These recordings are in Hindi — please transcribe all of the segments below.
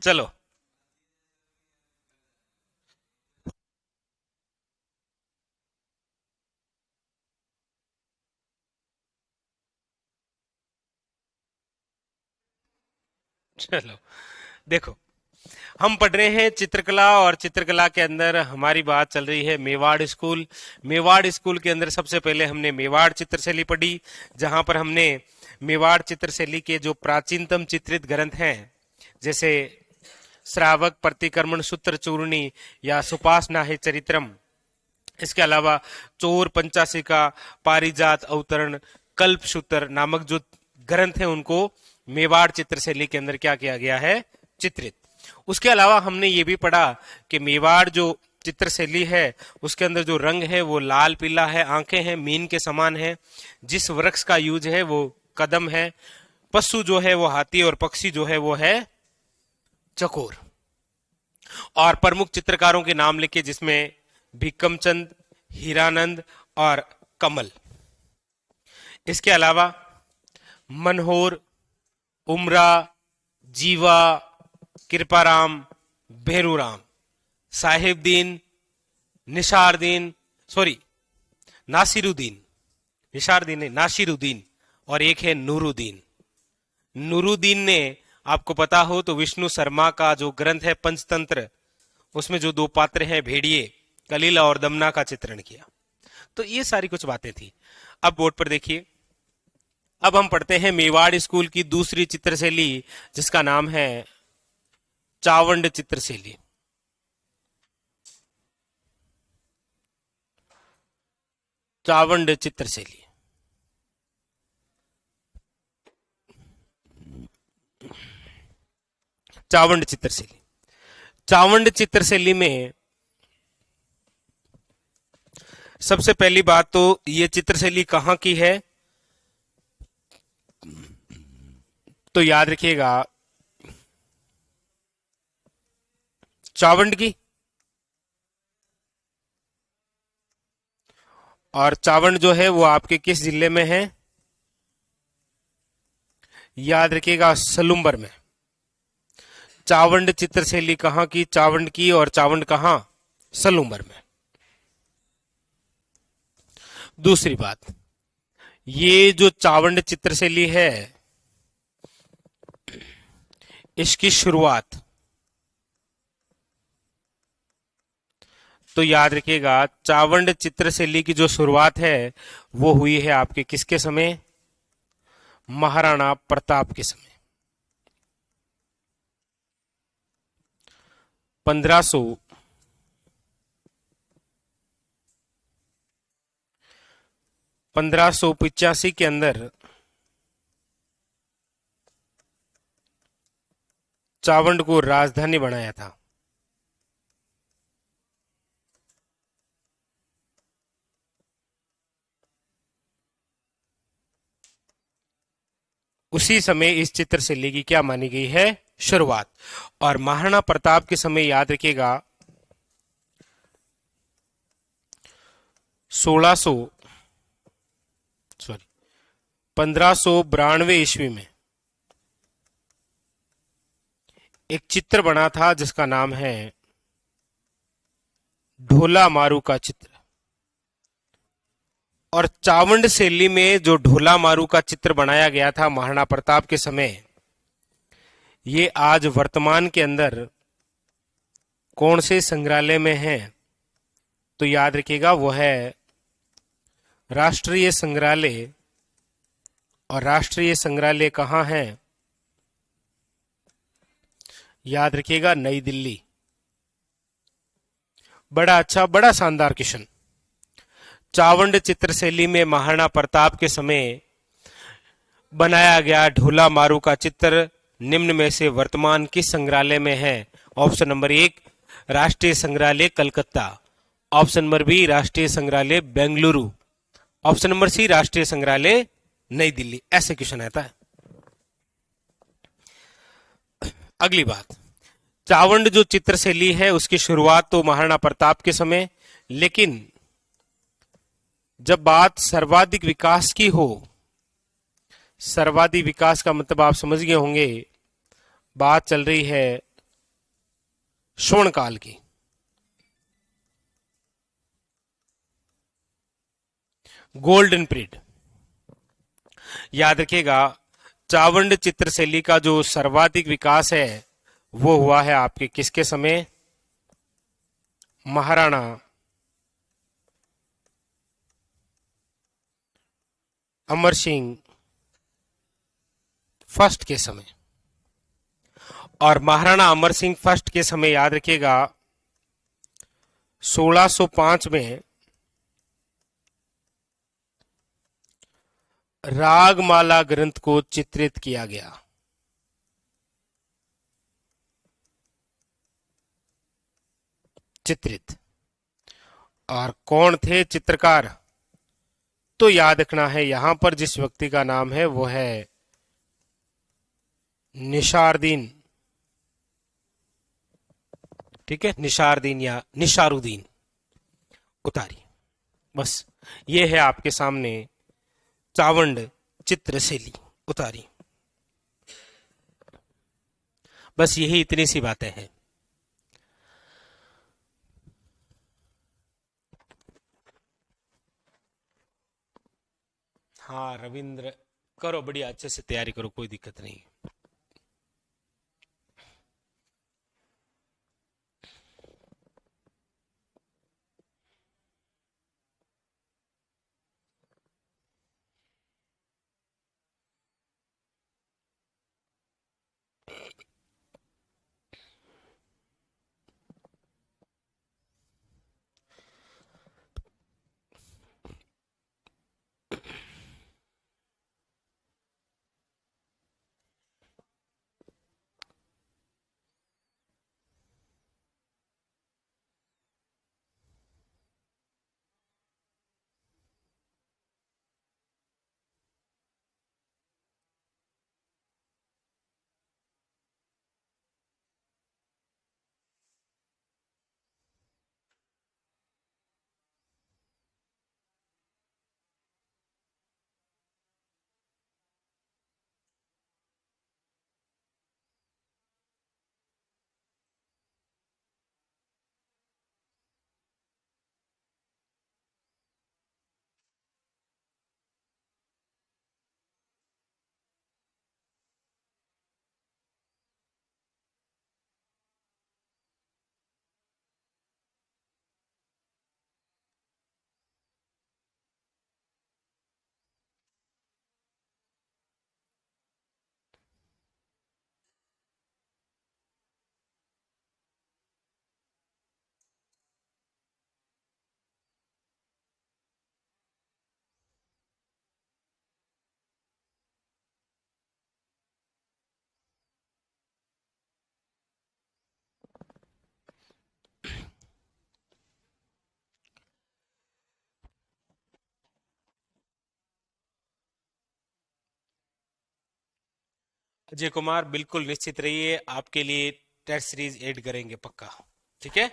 चलो। चलो, देखो, हम पढ़ रहे हैं चित्रकला, और चित्रकला के अंदर हमारी बात चल रही है मेवाड़ स्कूल। मेवाड़ स्कूल के अंदर सबसे पहले हमने मेवाड़ चित्रशैली पढ़ी, जहां पर हमने मेवाड़ चित्रशैली के जो प्राचीनतम चित्रित ग्रंथ हैं, जैसे श्रावक प्रतिक्रमण सूत्र चूर्णी या सुपासना है चरित्रम, इसके अलावा चोर पंचाशिका, पारिजात अवतरण, कल्पसूत्र नामक जो ग्रंथ हैं उनको मेवाड़ चित्रशैली के अंदर क्या किया गया है, चित्रित। उसके अलावा हमने ये भी पढ़ा कि मेवाड़ जो चित्रशैली है उसके अंदर जो रंग है वो लाल पीला है, आंखें हैं मीन के समान है, जिस वृक्ष का यूज है वो कदम है, पशु जो है वो हाथी और पक्षी जो है वो है चकोर। और प्रमुख चित्रकारों के नाम लिखे, जिसमें भीकमचंद, हीरानंद और कमल। इसके अलावा मनोहर, उमरा, जीवा, कृपाराम, भेरूराम, साहिबदीन, निशारदीन, सॉरी नासिरुद्दीन, निशारदीन नहीं नासिरुद्दीन, और एक है नूरुद्दीन। नूरुद्दीन ने, आपको पता हो तो, विष्णु शर्मा का जो ग्रंथ है पंचतंत्र, उसमें जो दो पात्र हैं भेड़िए कलीला और दमना का चित्रण किया। तो ये सारी कुछ बातें थी। अब बोर्ड पर देखिए, अब हम पढ़ते हैं मेवाड़ स्कूल की दूसरी चित्रशैली, जिसका नाम है चावंड चित्रशैली। चावंड चित्रशैली, चावंड चित्रशैली। चावंड चित्रशैली में सबसे पहली बात तो ये चित्रशैली कहां की है, तो याद रखिएगा चावंड की। और चावंड जो है वो आपके किस जिले में है, याद रखिएगा सलुम्बर में। चावंड चित्रशैली कहां की, चावंड की, और चावंड कहां, सलुम्बर में। दूसरी बात, ये जो चावंड चित्रशैली है इसकी शुरुआत, तो याद रखिएगा चावंड चित्रशैली की जो शुरुआत है वो हुई है आपके किसके समय, महाराणा प्रताप के समय। 1585 के अंदर चावंड को राजधानी बनाया था। उसी समय इस चित्रशैली की क्या मानी गई है, शुरुआत। और महाराणा प्रताप के समय याद रखिएगा 1600 सॉरी 1592 ईस्वी में एक चित्र बना था जिसका नाम है ढोला मारू का चित्र। और चावंड शैली में जो ढोला मारू का चित्र बनाया गया था महाराणा प्रताप के समय, ये आज वर्तमान के अंदर कौन से संग्रहालय में है, तो याद रखिएगा वो है राष्ट्रीय संग्रहालय। और राष्ट्रीय संग्रहालय कहां है, याद रखिएगा नई दिल्ली। बड़ा अच्छा, बड़ा शानदार क्वेश्चन। चावंड चित्रशैली में महाराणा प्रताप के समय बनाया गया ढोला मारू का चित्र निम्न में से वर्तमान किस संग्रहालय में है। ऑप्शन नंबर 1 राष्ट्रीय संग्रहालय कलकत्ता, ऑप्शन नंबर बी राष्ट्रीय संग्रहालय बेंगलुरु, ऑप्शन नंबर सी राष्ट्रीय संग्रहालय नई दिल्ली। ऐसे क्वेश्चन आता है। अगली बात, चावंड जो चित्रशैली है उसकी शुरुआत तो महाराणा प्रताप के समय, लेकिन जब बात सर्वाधिक विकास की हो, सर्वाधिक विकास का मतलब आप समझ गए होंगे, बात चल रही है स्वर्ण काल की। Golden period. याद रखिएगा, चावंड चित्रशैली का जो सर्वाधिक विकास है वो हुआ है आपके किसके समय? महाराणा अमर सिंह फर्स्ट के समय। और महाराणा अमर सिंह फर्स्ट के समय याद रखिएगा 1605 में रागमाला ग्रंथ को चित्रित किया गया। चित्रित। और कौन थे चित्रकार? तो याद रखना है यहां पर जिस व्यक्ति का नाम है वो है निशारदीन। ठीक है, निशारदीन या निशारुद्दीन उतारी। बस ये है आपके सामने चावंड चित्रशैली उतारी। बस यही इतनी सी बातें हैं। हाँ रविंद्र, करो बढ़िया, अच्छे से तैयारी करो, कोई दिक्कत नहीं। अजय कुमार बिल्कुल निश्चित रहिए, आपके लिए टेस्ट सीरीज ऐड करेंगे पक्का। ठीक है।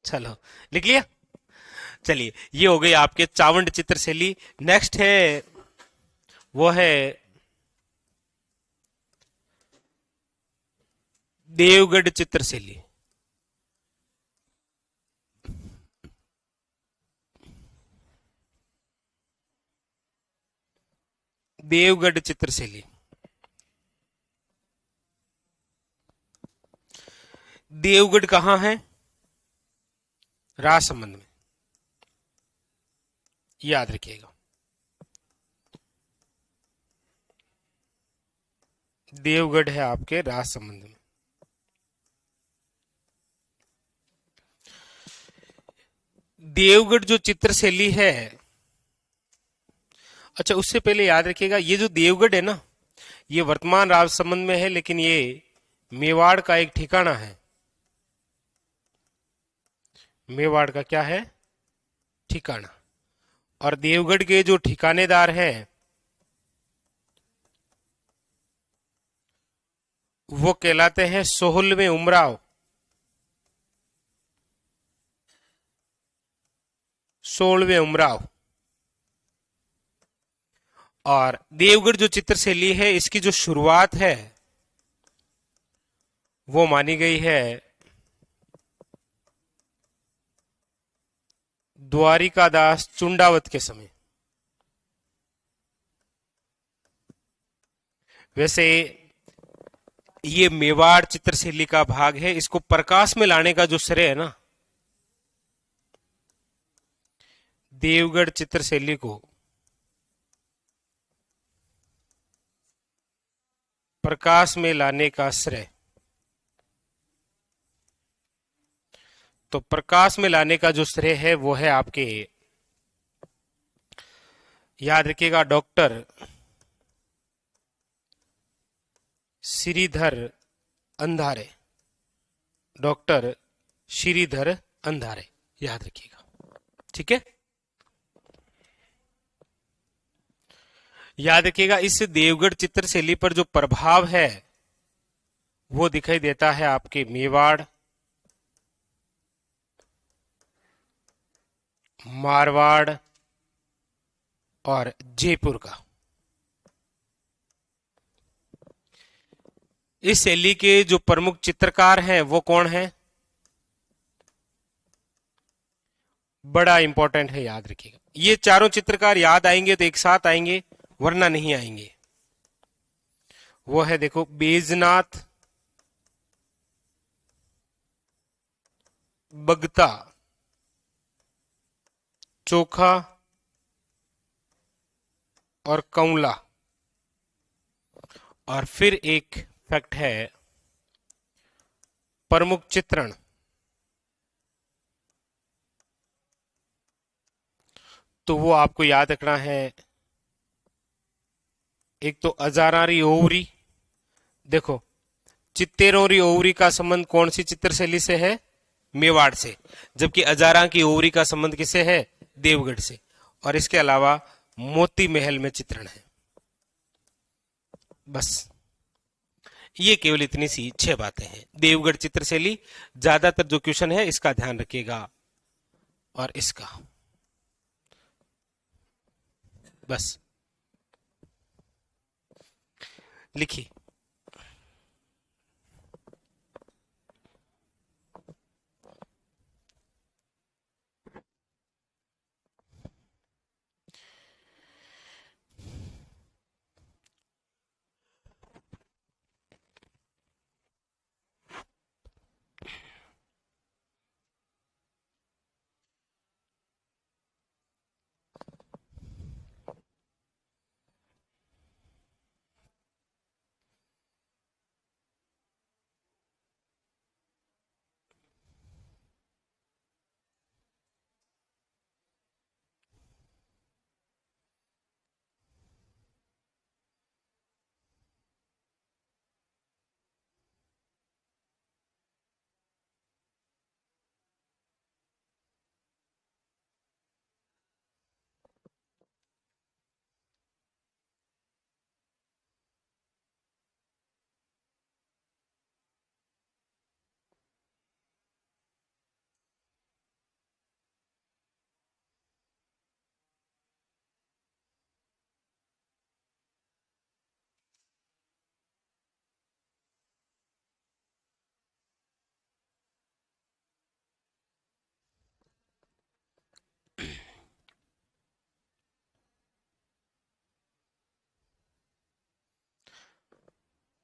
चलो, लिख लिया। चलिए, ये हो गई आपके चावंड चित्रशैली। नेक्स्ट है, वो है देवगढ़ चित्रशैली। देवगढ़ चित्रशैली। देवगढ़ कहाँ है? राजसमंद में, याद रखिएगा। देवगढ़ है आपके राजसमंद में। देवगढ़ जो चित्रशैली है, अच्छा उससे पहले याद रखिएगा, ये जो देवगढ़ है ना, ये वर्तमान राजसमंद में है, लेकिन ये मेवाड़ का एक ठिकाना है। मेवाड़ का क्या है? ठिकाना। और देवगढ़ के जो ठिकानेदार हैं, वो कहलाते हैं 16वें उमराव। 16वें उमराव। और देवगढ़ जो चित्रशैली है, इसकी जो शुरुआत है वो मानी गई है द्वारिकादास चुंडावत के समय। वैसे ये मेवाड़ चित्रशैली का भाग है, इसको प्रकाश में लाने का जो श्रेय है ना, देवगढ़ चित्रशैली को प्रकाश में लाने का श्रेय, तो प्रकाश में लाने का जो श्रेय है वो है आपके, याद रखिएगा, डॉक्टर श्रीधर अंधारे। डॉक्टर श्रीधर अंधारे, याद रखिएगा। ठीक है, याद रखिएगा। इस देवगढ़ चित्रशैली पर जो प्रभाव है वो दिखाई देता है आपके मेवाड़, मारवाड़ और जयपुर का। इस शैली के जो प्रमुख चित्रकार हैं वो कौन है? बड़ा इंपॉर्टेंट है, याद रखिएगा। ये चारों चित्रकार याद आएंगे तो एक साथ आएंगे, वरना नहीं आएंगे। वो है, देखो, बैजनाथ बगता, चोखा और कंवला। और फिर एक फैक्ट है, प्रमुख चित्रण, तो वो आपको याद रखना है। एक तो अजारारी ओवरी। देखो, चित्तेरोरी ओवरी का संबंध कौन सी चित्रशैली से है? मेवाड़ से। जबकि अजारा की ओवरी का संबंध किससे है? देवगढ़ से। और इसके अलावा मोती महल में चित्रण है। बस, ये केवल इतनी सी 6 बातें हैं। देवगढ़ चित्रशैली, ज्यादातर जो क्वेश्चन है इसका ध्यान रखिएगा, और इसका बस लिखिए।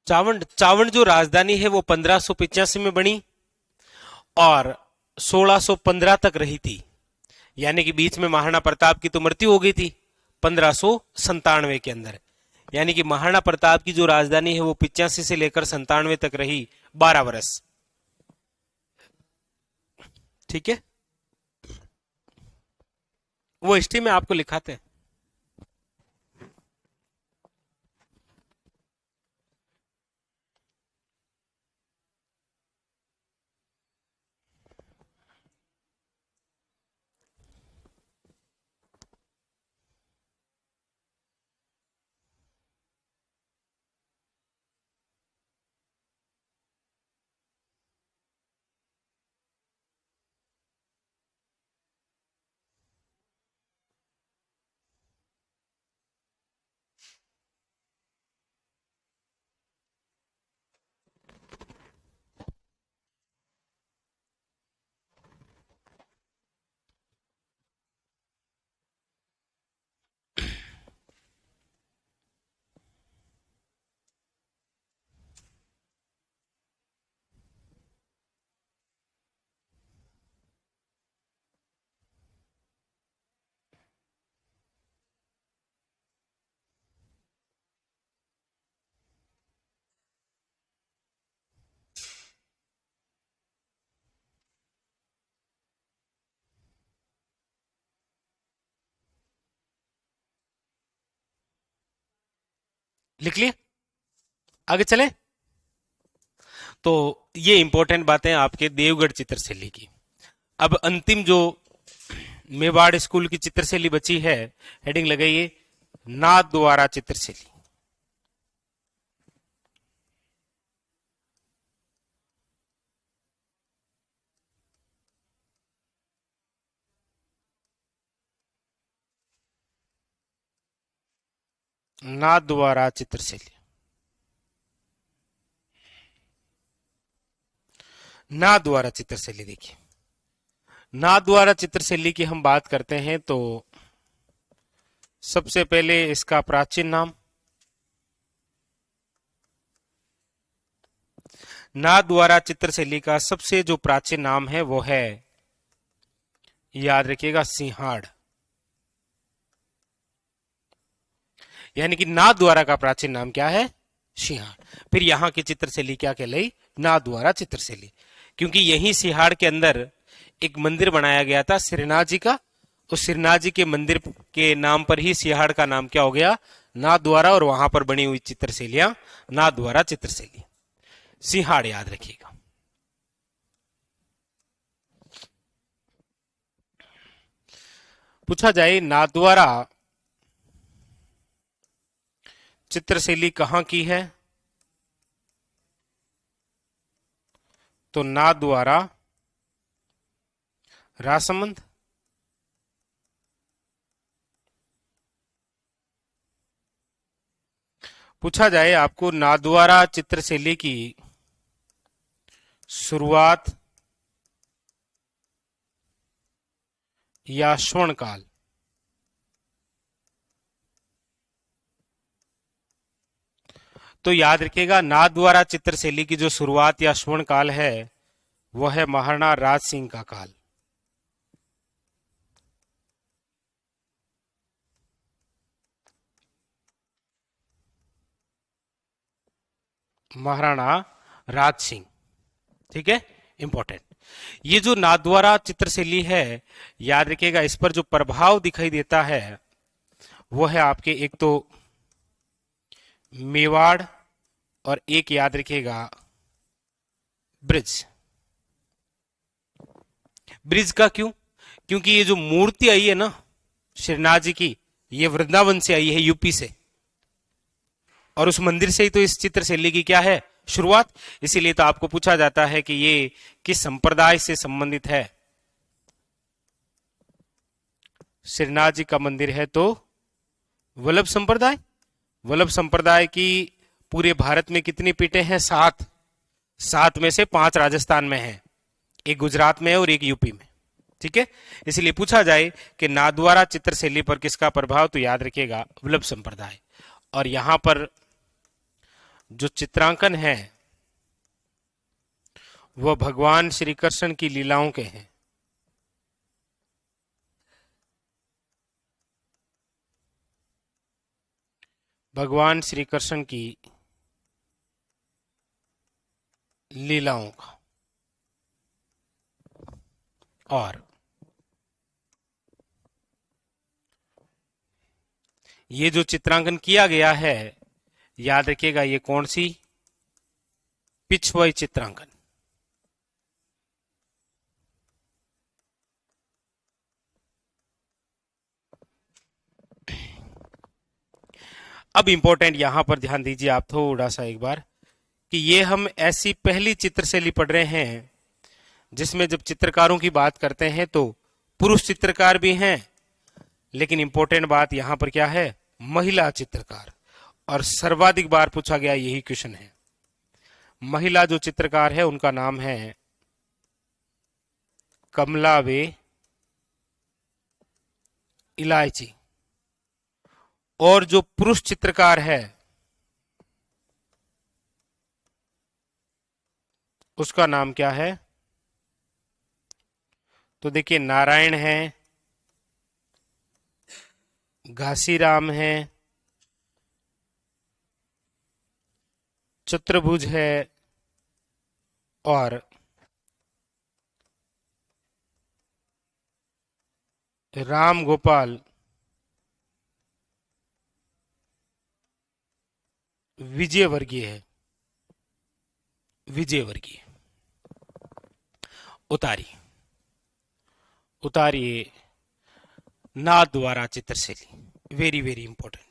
चावंड चावंड जो राजधानी है वो 1585 में बनी और 1615 तक रही थी, यानी कि बीच में महाराणा प्रताप की तो मृत्यु हो गई थी 1597 के अंदर। यानी कि महाराणा प्रताप की जो राजधानी है वो 85 से लेकर 97 तक रही 12 वर्ष। ठीक है, वो हिस्ट्री में आपको लिखाते हैं। लिख लिए, आगे चले। तो ये इंपॉर्टेंट बातें आपके देवगढ़ चित्रशैली की। अब अंतिम जो मेवाड़ स्कूल की चित्रशैली बची है, हेडिंग लगाइए नाथ द्वारा चित्रशैली। नाथ द्वारा चित्रशैली, नाथ द्वारा चित्रशैली। देखिए, नाथ द्वारा चित्रशैली की हम बात करते हैं तो सबसे पहले इसका प्राचीन नाम, नाथ द्वारा चित्रशैली का सबसे जो प्राचीन नाम है वो है, याद रखिएगा, सिंहाड़। यानी कि नाथ द्वारा का प्राचीन नाम क्या है, सिंहाड़। फिर यहां की चित्रशैली क्या कहलाई, नाथ द्वारा चित्रशैली, क्योंकि यही सिंहाड़ के अंदर एक मंदिर बनाया गया था श्रीनाथ जी का। उस श्रीनाथ जी के मंदिर के नाम पर ही सिंहाड़ का नाम क्या हो गया, नाथ द्वारा, और वहां पर बनी हुई चित्रशैलियां नाथ द्वारा चित्रशैली। सिंहाड़ याद रखिएगा। पूछा जाए नाथ द्वारा चित्रशैली कहां की है, तो नाथ द्वारा राजसमंद। पूछा जाए आपको नाथ द्वारा चित्रशैली की शुरुआत या स्वर्णकाल, तो याद रखिएगा नाथ द्वारा चित्रशैली की जो शुरुआत या स्वर्णकाल है वो है महाराणा राज सिंह का काल। महाराणा राज सिंह, ठीक है, इंपॉर्टेंट। ये जो नाथ द्वारा चित्रशैली है, याद रखिएगा, इस पर जो प्रभाव दिखाई देता है वो है आपके एक तो मेवाड़, और एक याद रखिएगा ब्रिज। ब्रिज का क्यों, क्योंकि ये जो मूर्ति आई है ना श्रीनाथ जी की, ये वृंदावन से आई है, यूपी से, और उस मंदिर से ही तो इस चित्रशैली की क्या है, शुरुआत। इसीलिए तो आपको पूछा जाता है कि ये किस संप्रदाय से संबंधित है। श्रीनाथ जी का मंदिर है तो वल्लभ संप्रदाय। वल्लभ संप्रदाय की पूरे भारत में कितनी पीठें हैं, 7। 7 में से 5 राजस्थान में है, एक गुजरात में है और एक यूपी में, ठीक है। इसलिए पूछा जाए कि नाथ द्वारा चित्रशैली पर किसका प्रभाव, तो याद रखिएगा वल्लभ संप्रदाय। और यहां पर जो चित्रांकन है वह भगवान श्री कृष्ण की लीलाओं के हैं। भगवान श्री कृष्ण की लीलाओं का। और ये जो चित्रांकन किया गया है, याद रखिएगा, ये कौन सी? पिछवाई चित्रांकन। अब इंपॉर्टेंट यहां पर ध्यान दीजिए आप थोड़ा सा एक बार, कि ये हम ऐसी पहली चित्रशैली पढ़ रहे हैं जिसमें जब चित्रकारों की बात करते हैं तो पुरुष चित्रकार भी हैं, लेकिन इंपॉर्टेंट बात यहां पर क्या है? महिला चित्रकार। और सर्वाधिक बार पूछा गया यही क्वेश्चन है। महिला जो चित्रकार है उनका नाम है कमलावे इलायची। और जो पुरुष चित्रकार है उसका नाम क्या है? तो देखिए, नारायण है, घासीराम है, चतुर्भुज है और राम गोपाल विजयवर्गीय है। विजयवर्गीय। उतारिए उतारिए नाद द्वारा चित्रशैली। Very very important.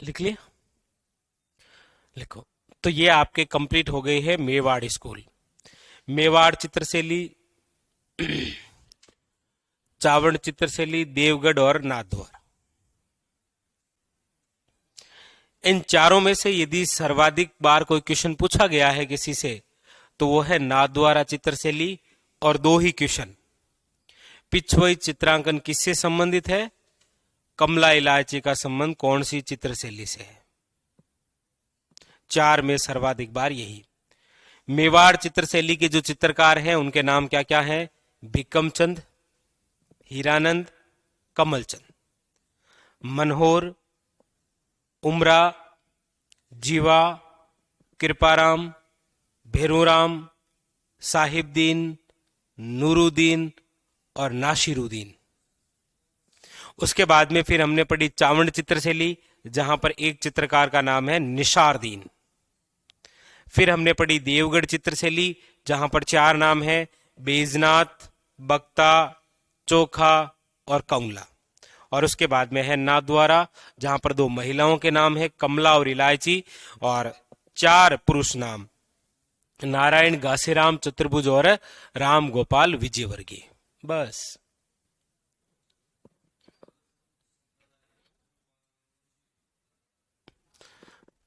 लिख लिया? लिखो। तो ये आपके कंप्लीट हो गई है मेवाड़ स्कूल। मेवाड़ चित्रशैली, चावड़ चित्रशैली, देवगढ़ और नाथद्वारा। इन चारों में से यदि सर्वाधिक बार कोई क्वेश्चन पूछा गया है किसी से तो वो है नाथद्वारा चित्रशैली। और दो ही क्वेश्चन। पिछवाई चित्रांकन किससे संबंधित है? कमला इलायची का संबंध कौन सी चित्रशैली से है? 4 में सर्वाधिक बार यही। मेवाड़ चित्रशैली के जो चित्रकार हैं उनके नाम क्या क्या हैं? भिकमचंद, हीरानंद, कमलचंद, मनोहर, उमरा, जीवा, कृपाराम, भेरूराम, साहिबदीन, नूरुद्दीन और नासिरुद्दीन। उसके बाद में फिर हमने पढ़ी चावंड चित्रशैली, जहां पर एक चित्रकार का नाम है निसारदीन। फिर हमने पढ़ी देवगढ़ चित्रशैली, जहां पर 4 नाम है, बेजनाथ, बक्ता, चोखा और कौला। और उसके बाद में है नाथद्वारा, जहां पर 2 महिलाओं के नाम है, कमला और इलायची, और 4 पुरुष नाम, नारायण, घासीराम, चतुर्भुज और राम गोपाल विजयवर्गीय। बस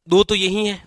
2 तो यही है।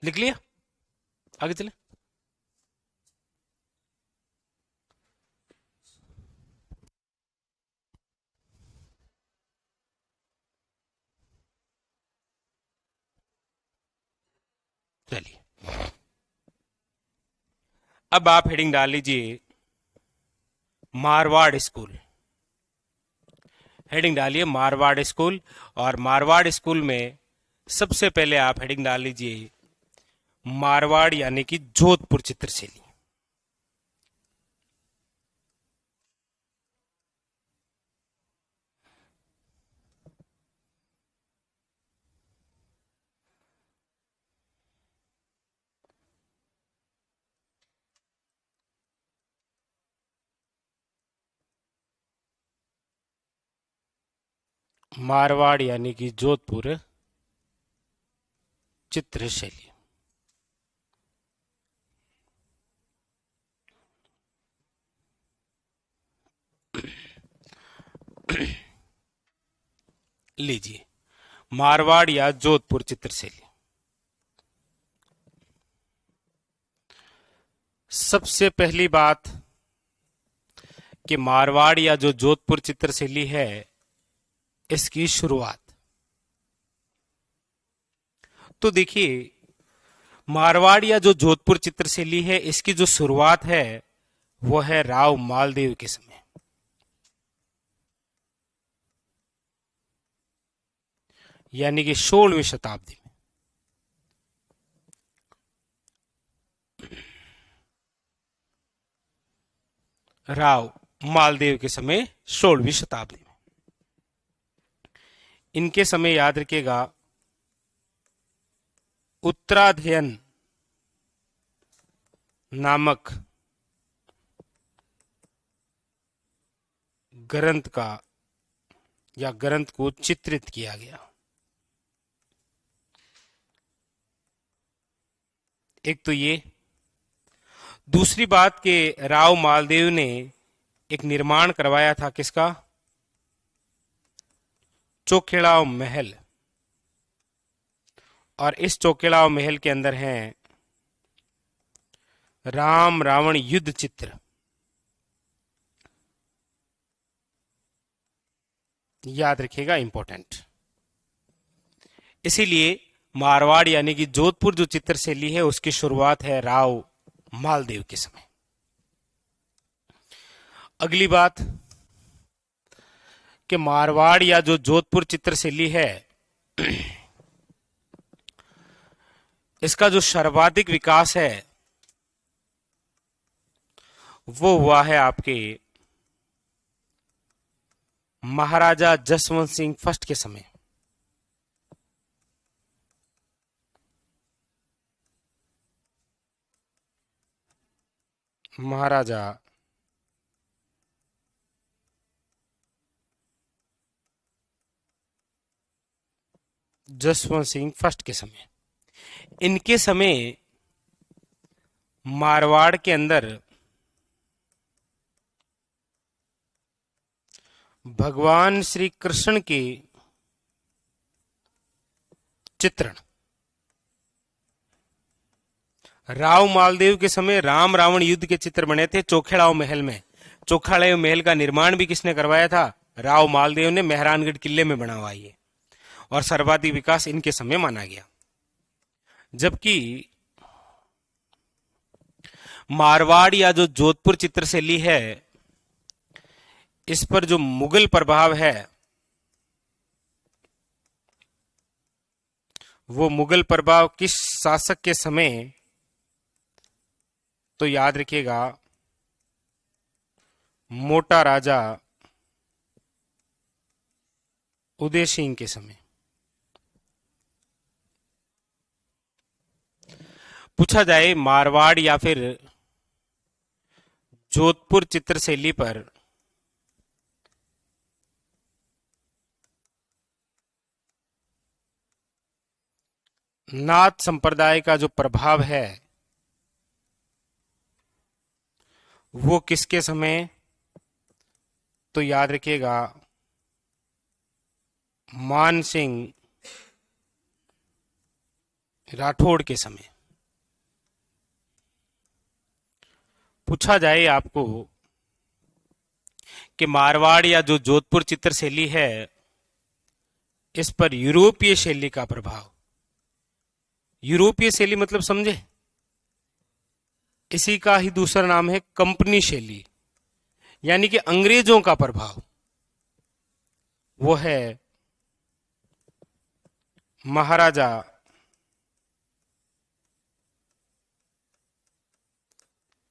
लिख लिया, आगे चले। चलिए, अब आप हेडिंग डाल लीजिए मारवाड़ स्कूल। हेडिंग डालिए मारवाड़ स्कूल, और मारवाड़ स्कूल में सबसे पहले आप हेडिंग डाल लीजिए मारवाड़ यानी कि जोधपुर चित्रशैली। मारवाड़ यानी कि जोधपुर चित्रशैली। लीजिए, मारवाड़ या जोधपुर चित्रशैली। सबसे पहली बात कि मारवाड़ या जो जोधपुर चित्रशैली है, इसकी शुरुआत तो देखिए, मारवाड़ या जो जोधपुर चित्रशैली है, इसकी जो शुरुआत है वो है राव मालदेव के समय, यानी कि 16वीं शताब्दी में। राव मालदेव के समय 16वीं शताब्दी में। इनके समय याद रखिएगा, उत्तराध्ययन नामक ग्रंथ का या ग्रंथ को चित्रित किया गया। एक तो ये, दूसरी बात कि राव मालदेव ने एक निर्माण करवाया था, किसका? चौकेड़ाव महल। और इस चौकेड़ाव महल के अंदर हैं राम रावण युद्ध चित्र। याद रखिएगा, इंपॉर्टेंट। इसीलिए मारवाड़ यानी कि जोधपुर जो चित्रशैली है, उसकी शुरुआत है राव मालदेव के समय। अगली बात कि मारवाड़ या जो जोधपुर चित्रशैली है, इसका जो सर्वाधिक विकास है वो हुआ है आपके महाराजा जसवंत सिंह फर्स्ट के समय। महाराजा जसवंत सिंह फर्स्ट के समय। इनके समय मारवाड़ के अंदर भगवान श्री कृष्ण के चित्रण, राव मालदेव के समय राम रावण युद्ध के चित्र बने थे चोखेड़ाव महल में। चोखेड़ाव महल का निर्माण भी किसने करवाया था? राव मालदेव ने मेहरानगढ़ किले में बनवाई है, और सर्वाधिक विकास इनके समय माना गया। जबकि मारवाड़ या जो जोधपुर चित्रशैली है, इस पर जो मुगल प्रभाव है वो मुगल प्रभाव किस शासक के समय? तो याद रखिएगा, मोटा राजा उदय सिंह के समय। पूछा जाए मारवाड़ या फिर जोधपुर चित्रशैली पर नाथ संप्रदाय का जो प्रभाव है वो किसके समय? तो याद रखिएगा, मान सिंह राठौड़ के समय। पूछा जाए आपको कि मारवाड़ या जो जोधपुर चित्रशैली है, इस पर यूरोपीय शैली का प्रभाव। यूरोपीय शैली मतलब समझे? इसी का ही दूसरा नाम है कंपनी शैली, यानी कि अंग्रेजों का प्रभाव। वो है महाराजा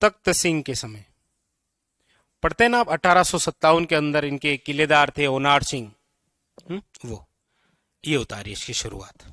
तख्त सिंह के समय। पढ़ते हैं ना आप, 1857 के अंदर इनके किलेदार थे ओनार सिंह। वो ये होता है इसकी शुरुआत।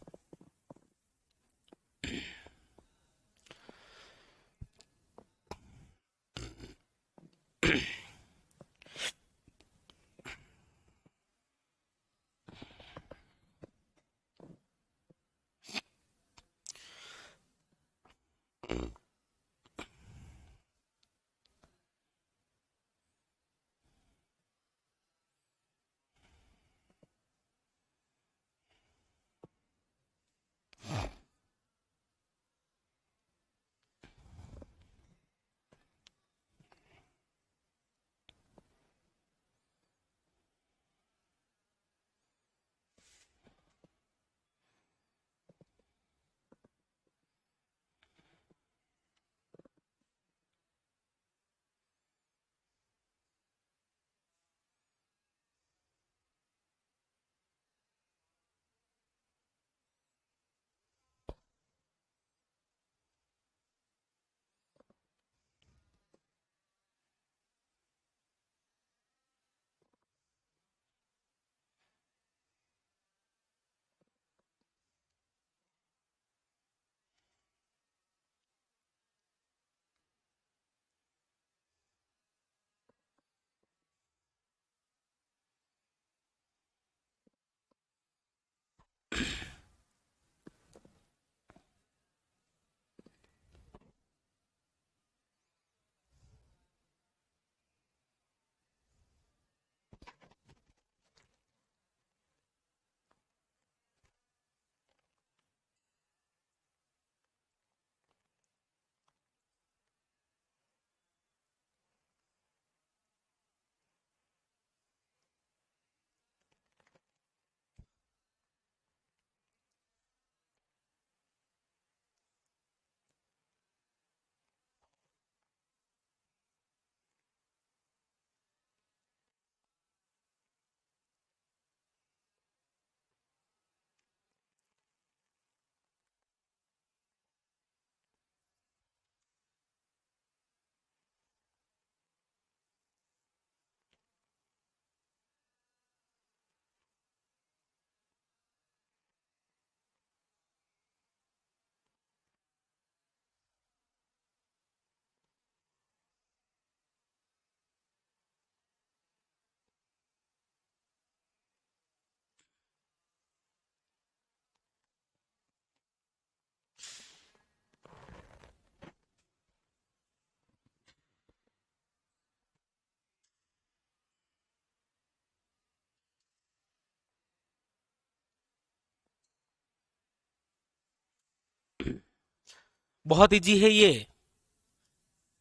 बहुत इजी है ये,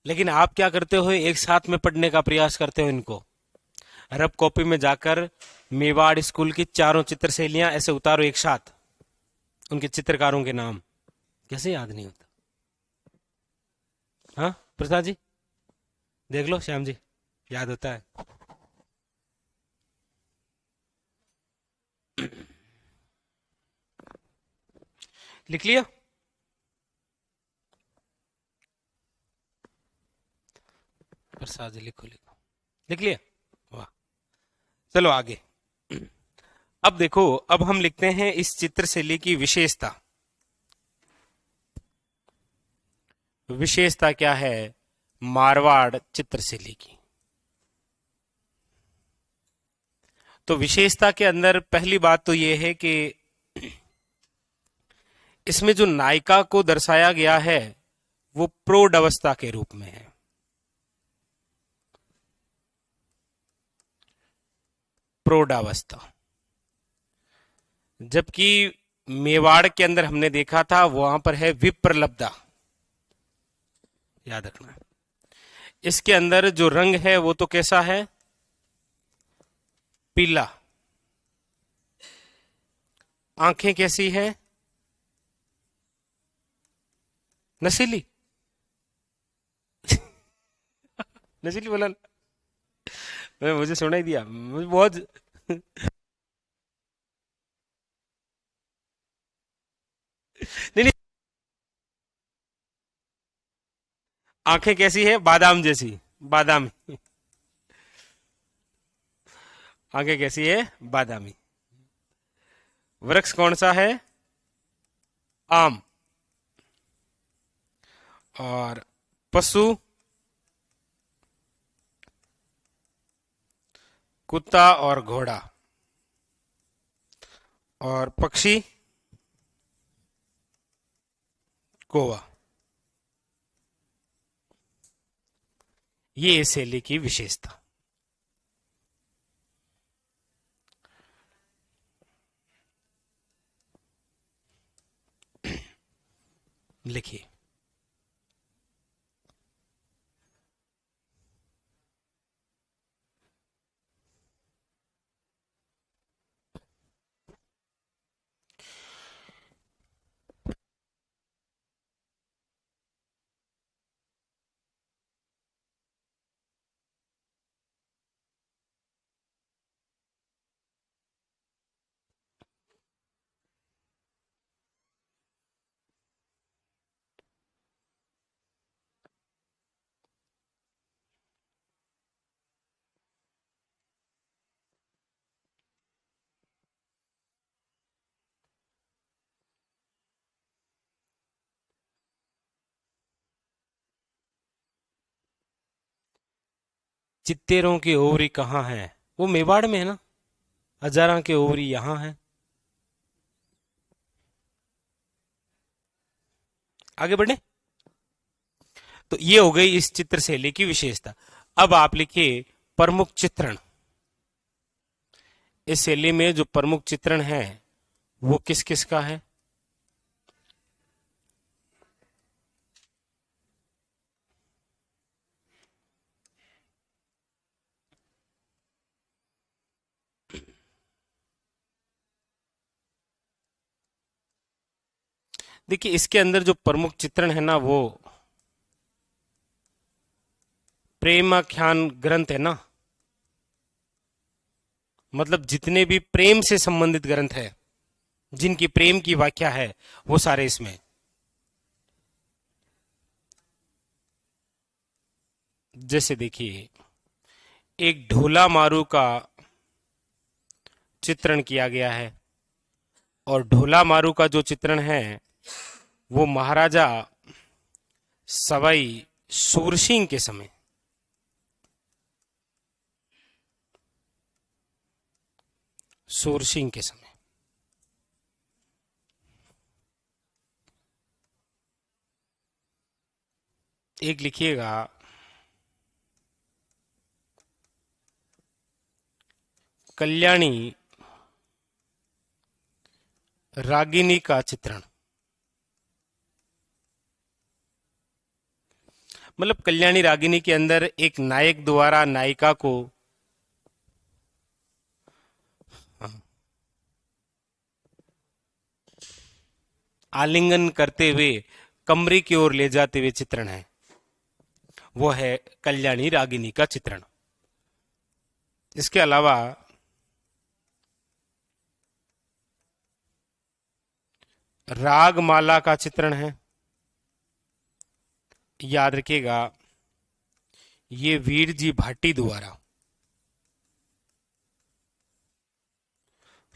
लेकिन आप क्या करते हो, एक साथ में पढ़ने का प्रयास करते हो इनको। रब कॉपी में जाकर मेवाड़ स्कूल की चारों चित्र शैलियां ऐसे उतारो एक साथ, उनके चित्रकारों के नाम। कैसे याद नहीं होता? हाँ प्रसाद जी, देख लो श्याम जी, याद होता है? लिख लिया? प्रसाद जी लिखो लिखो, लिख लिया? वाह, चलो आगे। अब देखो, अब हम लिखते हैं इस चित्र शैली की विशेषता। विशेषता क्या है मारवाड़ चित्रशैली की? तो विशेषता के अंदर पहली बात तो यह है कि इसमें जो नायिका को दर्शाया गया है वो प्रौढ़ अवस्था के रूप में है। प्रौढ़ावस्था, जबकि मेवाड़ के अंदर हमने देखा था वहां पर है विप्रलब्धा, याद रखना। इसके अंदर जो रंग है वो तो कैसा है, पीला। आंखें कैसी है, नशीली। नशीली बोला मुझे सुना ही दिया, मुझे बहुत नहीं नहीं, आंखें कैसी है, बादाम जैसी, बादामी। आंखें कैसी है, बादामी। वृक्ष कौन सा है, आम। और पशु, कुत्ता और घोड़ा। और पक्षी, कौवा। ये इस शैली की विशेषता। लिखिए। चित्तेरों की ओवरी कहाँ है, वो मेवाड़ में है ना। हजारा के ओवरी यहां है। आगे बढ़े। तो ये हो गई इस चित्र शैली की विशेषता। अब आप लिखिए प्रमुख चित्रण। इस शैली में जो प्रमुख चित्रण है वो किस किस का है। देखिए इसके अंदर जो प्रमुख चित्रण है ना वो प्रेमाख्यान ग्रंथ है ना, मतलब जितने भी प्रेम से संबंधित ग्रंथ है, जिनकी प्रेम की व्याख्या है, वो सारे इसमें। जैसे देखिए एक ढोला मारू का चित्रण किया गया है, और ढोला मारू का जो चित्रण है वो महाराजा सवाई सूरसिंह के समय, सूरसिंह के समय। एक लिखिएगा कल्याणी रागिनी का चित्रण। मतलब कल्याणी रागिनी के अंदर एक नायक द्वारा नायिका को आलिंगन करते हुए कमरे की ओर ले जाते हुए चित्रण है, वो है कल्याणी रागिनी का चित्रण। इसके अलावा रागमाला का चित्रण है, याद रखिएगा ये वीर जी भाटी द्वारा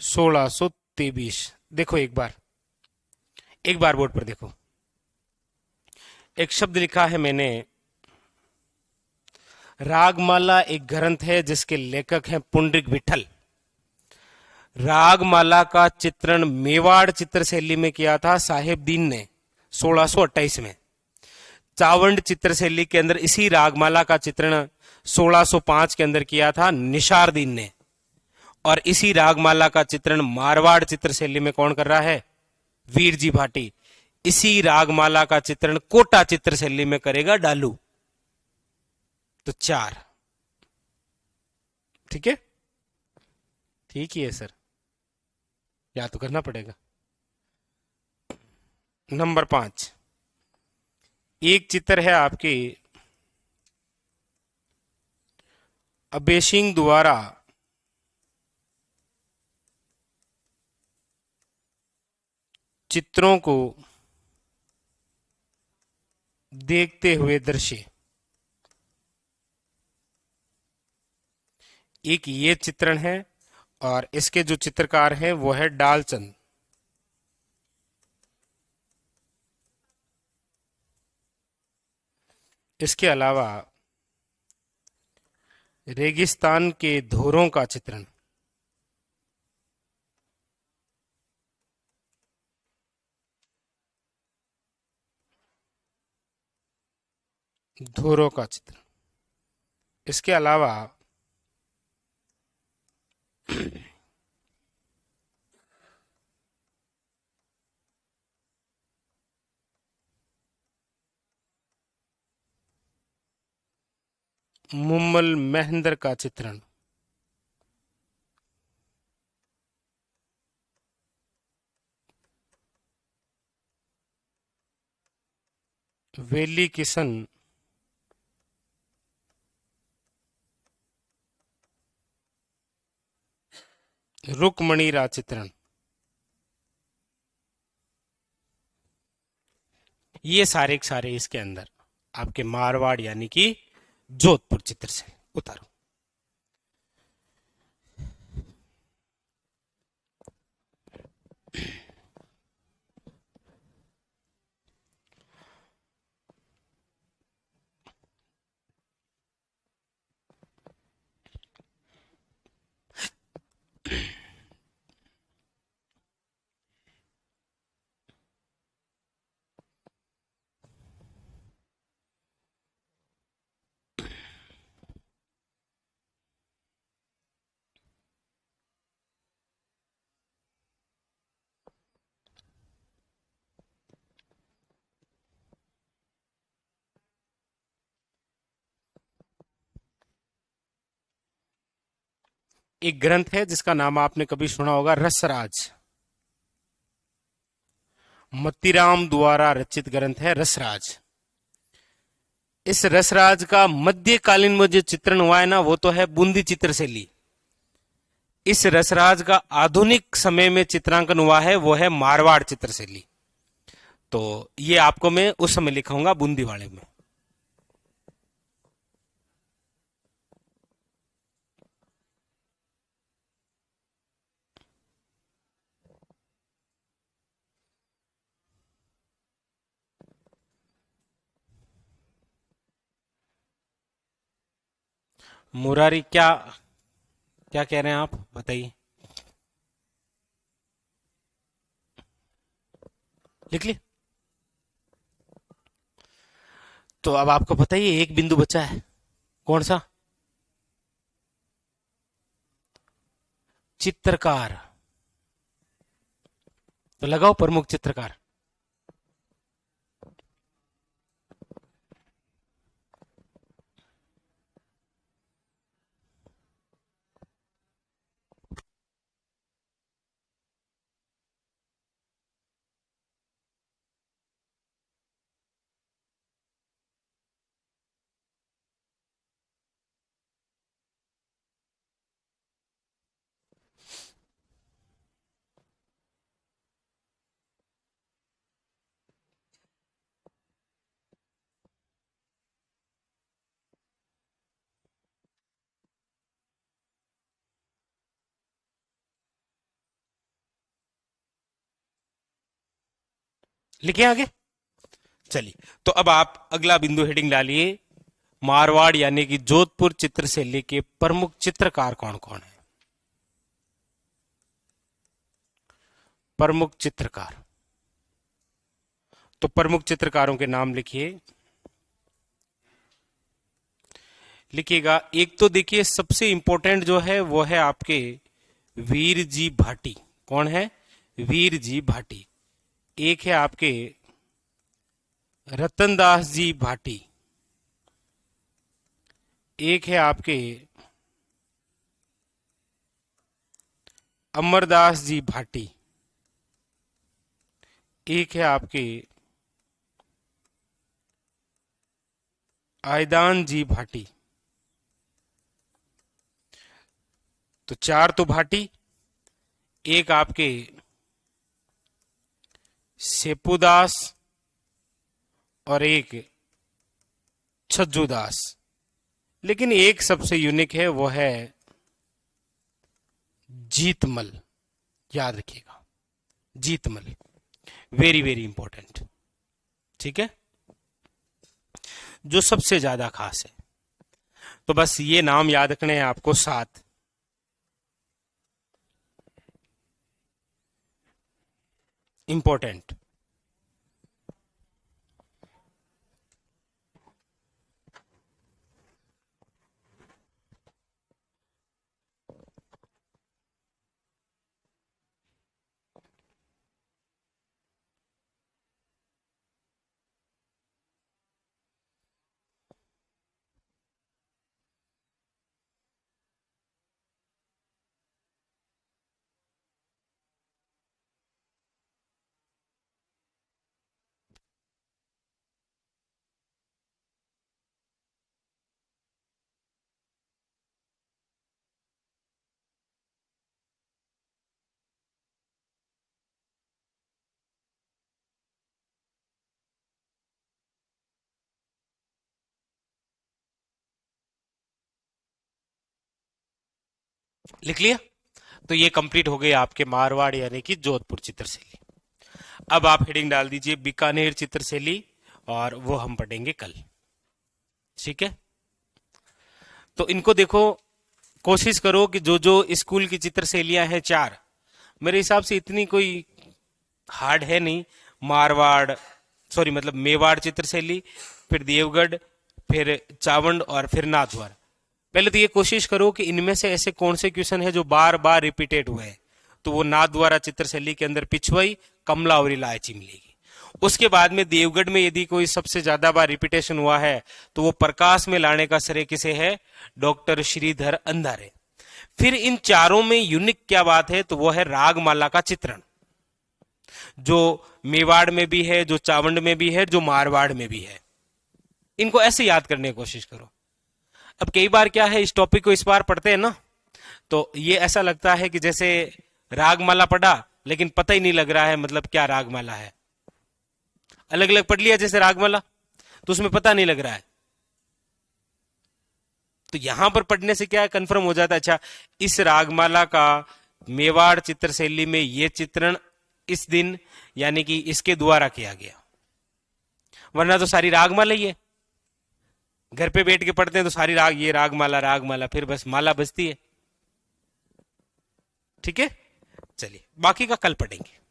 1623। देखो एक बार बोर्ड पर देखो, एक शब्द लिखा है मैंने, रागमाला एक ग्रंथ है जिसके लेखक हैं पुंडरीक विठल। रागमाला का चित्रण मेवाड़ चित्रशैली में किया था साहेबदीन ने 1628 में। चावंड चित्रशैली के अंदर इसी रागमाला का चित्रण 1605 के अंदर किया था निशारदीन ने। और इसी रागमाला का चित्रण मारवाड़ चित्रशैली में कौन कर रहा है? वीर जी भाटी। इसी रागमाला का चित्रण कोटा चित्रशैली में करेगा डालू। तो 4। ठीक है, ठीक ही है सर, या तो करना पड़ेगा। नंबर 5, एक चित्र है आपकी अबेसिंग द्वारा चित्रों को देखते हुए दृश्य। एक ये चित्रण है और इसके जो चित्रकार हैं वो है डालचंद। इसके अलावा रेगिस्तान के धोरों का चित्रण, धोरों का चित्रण। इसके अलावा मुम्मल महेंद्र का चित्रण, वेली किशन रुकमणि चित्रण। ये सारे के सारे इसके अंदर आपके मारवाड़ यानी कि जोधपुर चित्र से उतारो। एक ग्रंथ है जिसका नाम आपने कभी सुना होगा, रसराज। मत्तीराम द्वारा रचित ग्रंथ है रसराज। इस रसराज का मध्यकालीन में जो चित्रण हुआ है ना, वो तो है बूंदी चित्रशैली। इस रसराज का आधुनिक समय में चित्रांकन हुआ है वो है मारवाड़ चित्रशैली। तो ये आपको मैं उस समय लिखाऊंगा बूंदी वाले में। मुरारी क्या क्या कह रहे हैं आप, बताइए। लिख लिए? तो अब आपको बताइए, एक बिंदु बचा है, कौन सा? चित्रकार। तो लगाओ प्रमुख चित्रकार। लिखे आगे। चलिए, तो अब आप अगला बिंदु हेडिंग डालिए, मारवाड़ यानी कि जोधपुर चित्रशैली के प्रमुख चित्रकार कौन कौन है। प्रमुख चित्रकार, तो प्रमुख चित्रकारों के नाम लिखिए। लिखिएगा, एक तो देखिए सबसे इंपॉर्टेंट जो है वो है आपके वीर जी भाटी। कौन है? वीर जी भाटी। एक है आपके रतनदास जी भाटी। एक है आपके अमरदास जी भाटी। एक है आपके आयदान जी भाटी। तो चार तो भाटी, एक आपके सेपुदास और एक छज्जूदास। लेकिन एक सबसे यूनिक है, वो है जीतमल। याद रखिएगा, जीतमल, वेरी वेरी इंपॉर्टेंट। ठीक है, जो सबसे ज्यादा खास है। तो बस ये नाम याद रखने हैं आपको, 7। इंपॉर्टेंट। लिख लिया? तो ये कंप्लीट हो गए आपके मारवाड़ यानी कि जोधपुर चित्रशैली। अब आप हेडिंग डाल दीजिए बीकानेर चित्रशैली, और वो हम पढ़ेंगे कल। ठीक है, तो इनको देखो, कोशिश करो कि जो जो स्कूल की चित्रशैलियां हैं 4, मेरे हिसाब से इतनी कोई हार्ड है नहीं। मारवाड़, सॉरी मतलब मेवाड़ चित्रशैली, फिर देवगढ़, फिर चावंड और फिर नाथद्वार। पहले तो ये कोशिश करो कि इनमें से ऐसे कौन से क्वेश्चन है जो बार बार रिपीटेड हुए हैं। तो वो नाथद्वारा चित्रशैली के अंदर पिछवई, कमला और इलायची मिलेगी। उसके बाद में देवगढ़ में यदि कोई सबसे ज्यादा बार रिपीटेशन हुआ है तो वो प्रकाश में लाने का श्रेय किसे है? डॉक्टर श्रीधर अंधारे। फिर इन चारों में यूनिक क्या बात है? तो वो है रागमाला का चित्रण, जो मेवाड़ में भी है, जो चावंड में भी है, जो मारवाड़ में भी है। इनको ऐसे याद करने की कोशिश करो। अब कई बार क्या है, इस टॉपिक को इस बार पढ़ते हैं ना, तो ये ऐसा लगता है कि जैसे रागमाला पढ़ा लेकिन पता ही नहीं लग रहा है मतलब क्या रागमाला है। अलग अलग पढ़ लिया जैसे रागमाला, तो उसमें पता नहीं लग रहा है। तो यहां पर पढ़ने से क्या कंफर्म हो जाता है, अच्छा इस रागमाला का मेवाड़ चित्रशैली में ये चित्रण इस दिन यानी कि इसके द्वारा किया गया। वरना तो सारी रागमाला ही है, घर पे बैठ के पढ़ते हैं तो सारी राग, ये रागमाला रागमाला, फिर बस माला बजती है। ठीक है, चलिए बाकी का कल पढ़ेंगे।